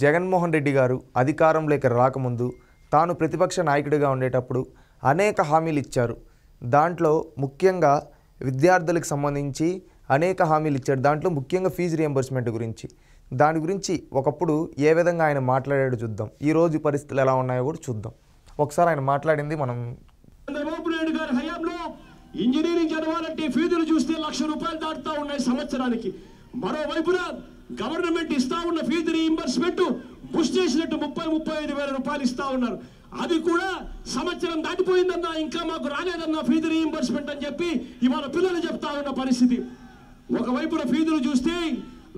జగన్మోహన్ రెడ్డి గారు అధికారంలోకి రాకముందు తాను ప్రతిపక్ష నాయకుడిగా ఉండేటప్పుడు అనేక హామీలు ఇచ్చారు. దాంట్లో ముఖ్యంగా విద్యార్థులకు సంబంధించి అనేక హామీలు ఇచ్చారు. దాంట్లో ముఖ్యంగా ఫీజు రియంబర్స్మెంట్ గురించి, దాని గురించి ఒకప్పుడు ఏ విధంగా ఆయన మాట్లాడాడో చూద్దాం. ఈరోజు పరిస్థితులు ఎలా ఉన్నాయో కూడా చూద్దాం. ఒకసారి ఆయన మాట్లాడింది మనం. చంద్రబాబు నాయుడు గారి హయాంలో ఇంజనీరింగ్ చదవాలంటే ఫీజులు చూస్తే ₹1,00,000 దాటుతా ఉన్నాయి సంవత్సరానికి. మరోవైపున గవర్నమెంట్ ఇస్తా ఉన్న ఫీజు రీయింబర్స్మెంట్ బుష్ చేసినట్టు 30-35 వేల రూపాయలు ఇస్తా ఉన్నారు. అది కూడా సంవత్సరం దాటిపోయిందన్నా ఇంకా మాకు రాలేదన్న ఫీజు రీయింబర్స్మెంట్ అని చెప్పి ఇవాళ పిల్లలు చెప్తా ఉన్న పరిస్థితి. ఒకవైపున ఫీజులు చూస్తే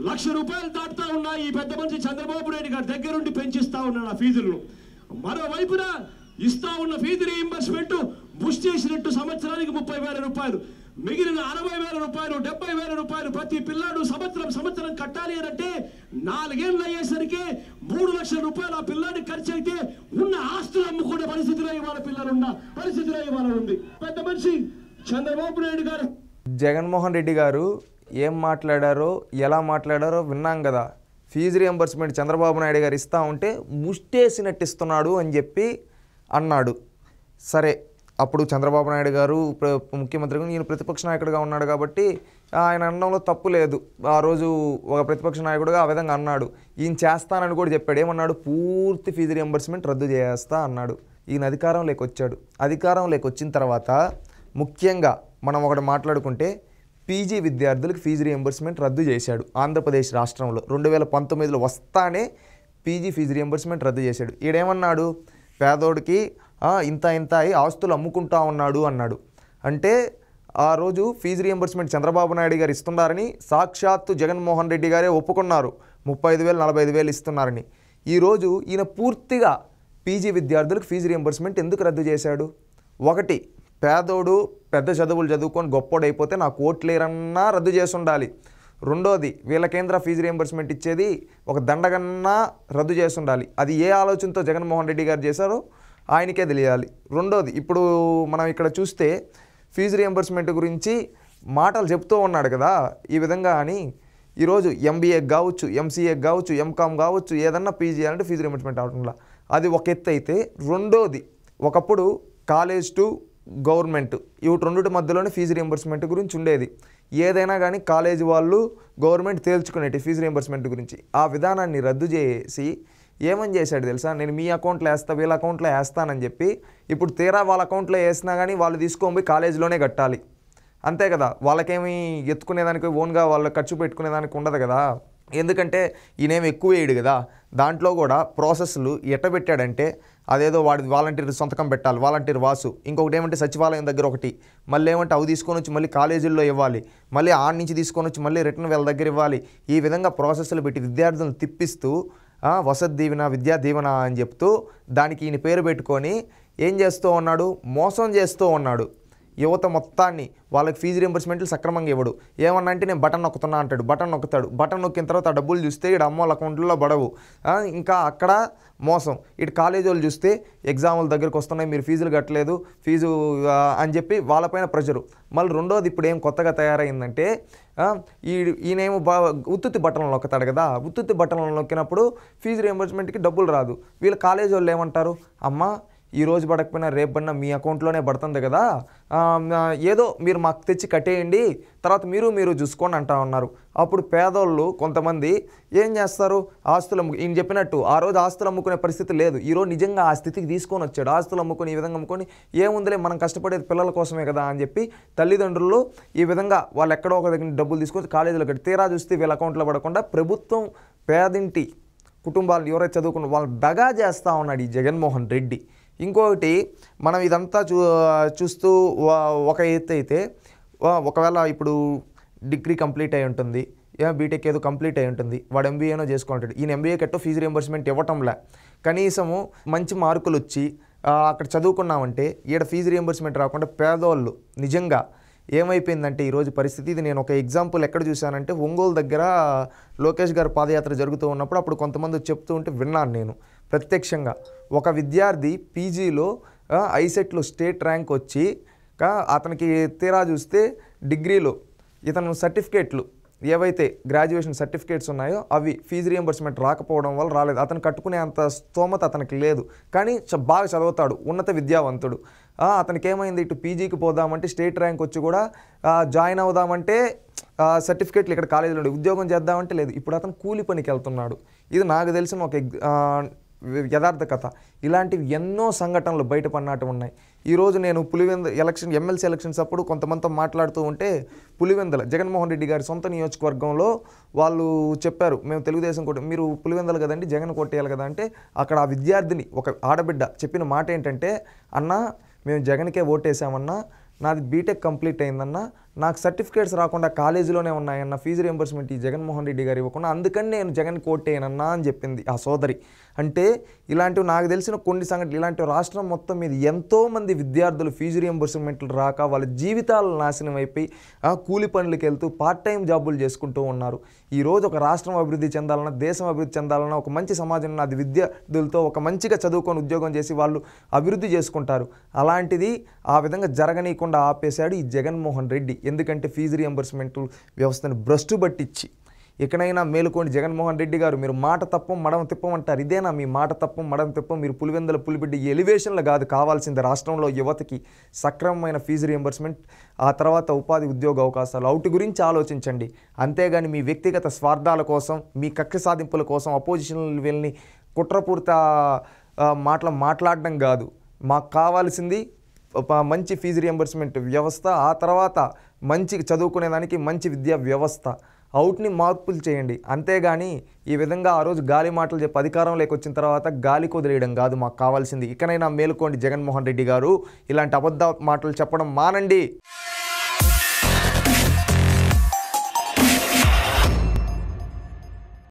₹1,00,000 దాటుతా ఉన్నాయి. ఈ పెద్ద మనిషి చంద్రబాబు నాయుడు గారి దగ్గరుండి పెంచిస్తా ఉన్నాడు ఆ ఫీజులను. మరోవైపున ఇస్తా ఉన్న ఫీజు రీయింబర్స్మెంట్ బుష్ చేసినట్టు సంవత్సరానికి 30 వేల రూపాయలు, మిగిలిన 60 వేల రూపాయలు, 70 వేల రూపాయలు ప్రతి పిల్లాడు సంవత్సరం కట్టాలి అని అంటే 4 ఏళ్ళు అయ్యేసరికి 3 లక్షల రూపాయలు ఆ పిల్లాడికి ఖర్చు అయితే ఉన్న ఆస్తులు అమ్ముకునే పరిస్థితిలో ఇవాళ పిల్లలున్న పరిస్థితిలో ఇవాళ ఉంది. పెద్ద మనిషి చంద్రబాబు నాయుడు గారు, జగన్మోహన్ రెడ్డి గారు ఏం మాట్లాడారో ఎలా మాట్లాడారో విన్నాం కదా. ఫీజు రియంబర్స్మెంట్ చంద్రబాబు నాయుడు గారు ఇస్తూ ఉంటే ముష్టేసినట్టు ఇస్తున్నాడు అని చెప్పి అన్నాడు. సరే, అప్పుడు చంద్రబాబు నాయుడు గారు ముఖ్యమంత్రిగా, నేను ప్రతిపక్ష నాయకుడిగా ఉన్నాడు కాబట్టి ఆయన అనడంలో తప్పు లేదు. ఆ రోజు ఒక ప్రతిపక్ష నాయకుడిగా ఆ విధంగా అన్నాడు. ఈయన చేస్తానని కూడా చెప్పాడు. ఏమన్నాడు? పూర్తి ఫీజు రియంబర్స్మెంట్ రద్దు చేస్తా అన్నాడు. ఈయన అధికారంలోకి వచ్చాడు. అధికారంలోకి వచ్చిన తర్వాత ముఖ్యంగా మనం ఒకటి మాట్లాడుకుంటే పీజీ విద్యార్థులకు ఫీజు రియంబర్స్మెంట్ రద్దు చేశాడు. ఆంధ్రప్రదేశ్ రాష్ట్రంలో 2019లో వస్తానే పీజీ ఫీజు రియంబర్స్మెంట్ రద్దు చేశాడు. ఈడేమన్నాడు? పేదోడికి ఇంత అయి ఆస్తులు అమ్ముకుంటా ఉన్నాడు అన్నాడు. అంటే ఆ రోజు ఫీజు రియంబర్స్మెంట్ చంద్రబాబు నాయుడు గారు ఇస్తున్నారని సాక్షాత్తు జగన్మోహన్ రెడ్డి గారే ఒప్పుకున్నారు. 35,000 45,000 ఇస్తున్నారని. ఈరోజు ఈయన పూర్తిగా పీజీ విద్యార్థులకు ఫీజు రియంబర్స్మెంట్ ఎందుకు రద్దు చేశాడు? ఒకటి, పేదోడు పెద్ద చదువులు చదువుకొని గొప్పోడైపోతే నాకు ఓట్లేరన్నా రద్దు చేసి ఉండాలి. రెండోది, వీళ్ళ కేంద్ర ఫీజు రియంబర్స్మెంట్ ఇచ్చేది ఒక దండగన్నా రద్దు చేసి ఉండాలి. అది ఏ ఆలోచనతో జగన్మోహన్ రెడ్డి గారు చేశారో ఆయనకే తెలియాలి. రెండోది, ఇప్పుడు మనం ఇక్కడ చూస్తే ఫీజు రియంబర్స్మెంట్ గురించి మాటలు చెప్తూ ఉన్నాడు కదా ఈ విధంగా అని. ఈరోజు ఎంబీఏకి కావచ్చు, ఎంసీఏకి కావచ్చు, ఎంకామ్ కావచ్చు, ఏదన్నా పీజీ అంటే ఫీజు రియంబర్స్మెంట్ అవడంలా అది ఒక ఎత్తు అయితే, రెండోది ఒకప్పుడు కాలేజ్ టు గవర్నమెంట్ ఇవి రెండింటి మధ్యలోనే ఫీజు రియంబర్స్మెంట్ గురించి ఉండేది. ఏదైనా కానీ కాలేజీ వాళ్ళు గవర్నమెంట్ తేల్చుకునేటి ఫీజు రియంబర్స్మెంట్ గురించి. ఆ విధానాన్ని రద్దు చేసి ఏమని చేశాడు తెలుసా? నేను మీ అకౌంట్లో వేస్తా, వీళ్ళ అకౌంట్లో వేస్తానని చెప్పి ఇప్పుడు తీరా వాళ్ళ అకౌంట్లో వేసినా కానీ వాళ్ళు తీసుకొని పోయి కాలేజీలోనే కట్టాలి. అంతే కదా, వాళ్ళకేమి ఎత్తుకునేదానికి ఓన్గా వాళ్ళు ఖర్చు పెట్టుకునేదానికి ఉండదు కదా. ఎందుకంటే ఈయనేమి ఎక్కువ వేయడు కదా. దాంట్లో కూడా ప్రాసెస్లు ఎట్ట పెట్టాడంటే అదేదో వాడి వాలంటీర్ సంతకం పెట్టాలి, వాలంటీర్ వాసు. ఇంకొకటి ఏమంటే సచివాలయం దగ్గర ఒకటి, మళ్ళీ ఏమంటే అవి తీసుకొని వచ్చి మళ్ళీ కాలేజీల్లో ఇవ్వాలి, మళ్ళీ ఆడ నుంచి తీసుకొని వచ్చి మళ్ళీ రిటర్న్ వీళ్ళ దగ్గర ఇవ్వాలి. ఈ విధంగా ప్రాసెస్లు పెట్టి విద్యార్థులను తిప్పిస్తూ వసతి దీవెన, విద్యా దీవెన అని చెప్తూ దానికి ఈయన పేరు పెట్టుకొని ఏం చేస్తూ ఉన్నాడు? మోసం చేస్తూ ఉన్నాడు యువత మొత్తాన్ని. వాళ్ళకి ఫీజు రియంబర్స్మెంట్లు సక్రమంగా ఇవ్వడు. ఏమన్నా అంటే నేను బటన్ నొక్కుతున్నా అంటాడు, బటన్ నొక్కుతాడు. బటన్ నొక్కిన తర్వాత ఆ డబ్బులు చూస్తే ఇటు అమ్మోళ్ళ అకౌంట్లో పడవు. ఇంకా అక్కడ మోసం. ఇటు కాలేజీ వాళ్ళు చూస్తే ఎగ్జాముల దగ్గరకు వస్తున్నాయి, మీరు ఫీజులు కట్టలేదు, ఫీజు అని చెప్పి వాళ్ళపైన ప్రెషరు. మళ్ళీ రెండోది, ఇప్పుడు ఏం కొత్తగా తయారైందంటే ఈయనేమో ఉత్తుత్తి బట్టలను నొక్కుతాడు కదా. ఉత్తుత్తి బట్టలను నొక్కినప్పుడు ఫీజు రియంబర్స్మెంట్కి డబ్బులు రాదు. వీళ్ళు కాలేజీ వాళ్ళు ఏమంటారు? అమ్మ ఈ రోజు పడకపోయినా రేపు పడినా మీ అకౌంట్లోనే పడుతుంది కదా, ఏదో మీరు మాకు తెచ్చి కట్టేయండి, తర్వాత మీరు చూసుకోండి అంటా ఉన్నారు. అప్పుడు పేదోళ్ళు కొంతమంది ఏం చేస్తారు? ఆస్తులు ఈయన చెప్పినట్టు ఆ రోజు ఆస్తులు అమ్ముకునే పరిస్థితి లేదు. ఈరోజు నిజంగా ఆ స్థితికి తీసుకొని వచ్చాడు. ఆస్తులు అమ్ముకొని ఈ విధంగా అమ్ముకొని ఏముందిలే మనం కష్టపడేది పిల్లల కోసమే కదా అని చెప్పి తల్లిదండ్రులు ఈ విధంగా వాళ్ళు ఎక్కడో ఒక దగ్గర డబ్బులు తీసుకొని కాలేజీలో కట్టి తీరా చూస్తే వీళ్ళ అకౌంట్లో పడకుండా ప్రభుత్వం పేదింటి కుటుంబాలు ఎవరైతే చదువుకున్న వాళ్ళు దగా చేస్తూ ఉన్నాడు ఈ జగన్మోహన్ రెడ్డి. ఇంకొకటి, మనం ఇదంతా చూస్తూ ఒక ఎత్తు అయితే, ఒకవేళ ఇప్పుడు డిగ్రీ కంప్లీట్ అయి ఉంటుంది, బీటెక్ ఏదో కంప్లీట్ అయి ఉంటుంది, వాడు ఎంబీఏనో చేసుకుంటాడు. ఈయన ఎంబీఏకి ఎట్టో ఫీజు రియంబర్స్మెంట్ ఇవ్వటంలే. కనీసము మంచి మార్కులు వచ్చి అక్కడ చదువుకున్నామంటే ఈడ ఫీజు రియంబర్స్మెంట్ రాకుండా పేదోళ్ళు నిజంగా ఏమైపోయిందంటే ఈరోజు పరిస్థితి. ఇది నేను ఒక ఎగ్జాంపుల్ ఎక్కడ చూశానంటే ఒంగోలు దగ్గర లోకేష్ గారు పాదయాత్ర జరుగుతూ ఉన్నప్పుడు అప్పుడు కొంతమంది చెప్తూ ఉంటే విన్నాను నేను ప్రత్యక్షంగా. ఒక విద్యార్థి పీజీలో ఐసెట్లో స్టేట్ ర్యాంక్ వచ్చి అతనికి తీరా చూస్తే డిగ్రీలో ఇతను సర్టిఫికేట్లు ఏవైతే గ్రాడ్యుయేషన్ సర్టిఫికేట్స్ ఉన్నాయో అవి ఫీజు రియంబర్స్మెంట్ రాకపోవడం వల్ల రాలేదు. అతను కట్టుకునే అంత స్తోమత అతనికి లేదు, కానీ బాగా చదువుతాడు, ఉన్నత విద్యావంతుడు. అతనికి ఏమైంది, ఇటు పీజీకి పోదామంటే స్టేట్ ర్యాంక్ వచ్చి కూడా జాయిన్ అవుదామంటే సర్టిఫికేట్లు ఇక్కడ కాలేజీలో ఉండే, ఉద్యోగం చేద్దామంటే లేదు. ఇప్పుడు అతను కూలి పనికి వెళ్తున్నాడు. ఇది నాకు తెలిసిన ఒక యథార్థ కథ. ఇలాంటివి ఎన్నో సంఘటనలు బయటపడినట్టు ఉన్నాయి. ఈరోజు నేను పులివెందుల ఎమ్మెల్సీ ఎలక్షన్స్ అప్పుడు కొంతమందితో మాట్లాడుతూ ఉంటే, పులివెందుల జగన్మోహన్ రెడ్డి గారి సొంత నియోజకవర్గంలో వాళ్ళు చెప్పారు, మేము తెలుగుదేశం మీరు పులివెందులు కదండి, జగన్ కొట్టేయాలి కదా అంటే, అక్కడ ఆ విద్యార్థిని ఒక ఆడబిడ్డ చెప్పిన మాట ఏంటంటే, అన్నా మేము జగన్కే ఓటేసామన్నా, నాది బీటెక్ కంప్లీట్ అయిందన్నా, నాకు సర్టిఫికేట్స్ రాకుండా కాలేజీలోనే ఉన్నాయన్న, ఫీజు రియంబర్స్మెంట్ ఈ జగన్మోహన్ రెడ్డి గారు ఇవ్వకుండా, అందుకని నేను జగన్ కోటేయనన్నా అని చెప్పింది ఆ సోదరి. అంటే ఇలాంటివి నాకు తెలిసిన కొన్ని సంఘటనలు, ఇలాంటి రాష్ట్రం మొత్తం మీద ఎంతోమంది విద్యార్థులు ఫీజు రియంబర్స్మెంట్లు రాక వాళ్ళ జీవితాలు నాశనం అయిపోయి కూలి పనులకు వెళ్తూ పార్ట్ టైం జాబులు చేసుకుంటూ ఉన్నారు. ఈరోజు ఒక రాష్ట్రం అభివృద్ధి చెందాలన్నా, దేశం అభివృద్ధి చెందాలన్నా, ఒక మంచి సమాజం అది విద్యార్థులతో ఒక మంచిగా చదువుకొని ఉద్యోగం చేసి వాళ్ళు అభివృద్ధి చేసుకుంటారు. అలాంటిది ఆ విధంగా జరగనీయకుండా ఆపేశాడు ఈ జగన్మోహన్ రెడ్డి. ఎందుకంటే ఫీజు రియంబర్స్మెంట్ వ్యవస్థను భ్రష్టు పట్టించి. ఎక్కడైనా మేలుకోండి జగన్మోహన్ రెడ్డి గారు, మీరు మాట తప్పం మడం తిప్పమంటారు. ఇదేనా మీ మాట తప్పం మడం తిప్పం? మీరు పులివెందుల పులిబిడ్డ ఎలివేషన్లు కాదు కావాల్సింది, రాష్ట్రంలో యువతకి సక్రమమైన ఫీజు రియంబర్స్మెంట్, ఆ తర్వాత ఉపాధి ఉద్యోగ అవకాశాలు, అవుటి గురించి ఆలోచించండి. అంతేగాని మీ వ్యక్తిగత స్వార్థాల కోసం, మీ కక్ష సాధింపుల కోసం అపోజిషన్ వెళ్ళి కుట్రపూరిత మాట్లాడడం కాదు. మాకు కావాల్సింది మంచి ఫీజు రియంబర్స్మెంట్ వ్యవస్థ, ఆ తర్వాత మంచి చదువుకునేదానికి మంచి విద్యా వ్యవస్థ, అవుట్ని మార్పులు చేయండి. అంతేగాని ఈ విధంగా ఆ రోజు గాలి మాటలు చెప్పి అధికారంలోకి వచ్చిన తర్వాత గాలి కుదిరేయడం కాదు మాకు కావాల్సింది. ఇకనైనా మేలుకోండి జగన్మోహన్ రెడ్డి గారు, ఇలాంటి అబద్ధ మాటలు చెప్పడం మానండి.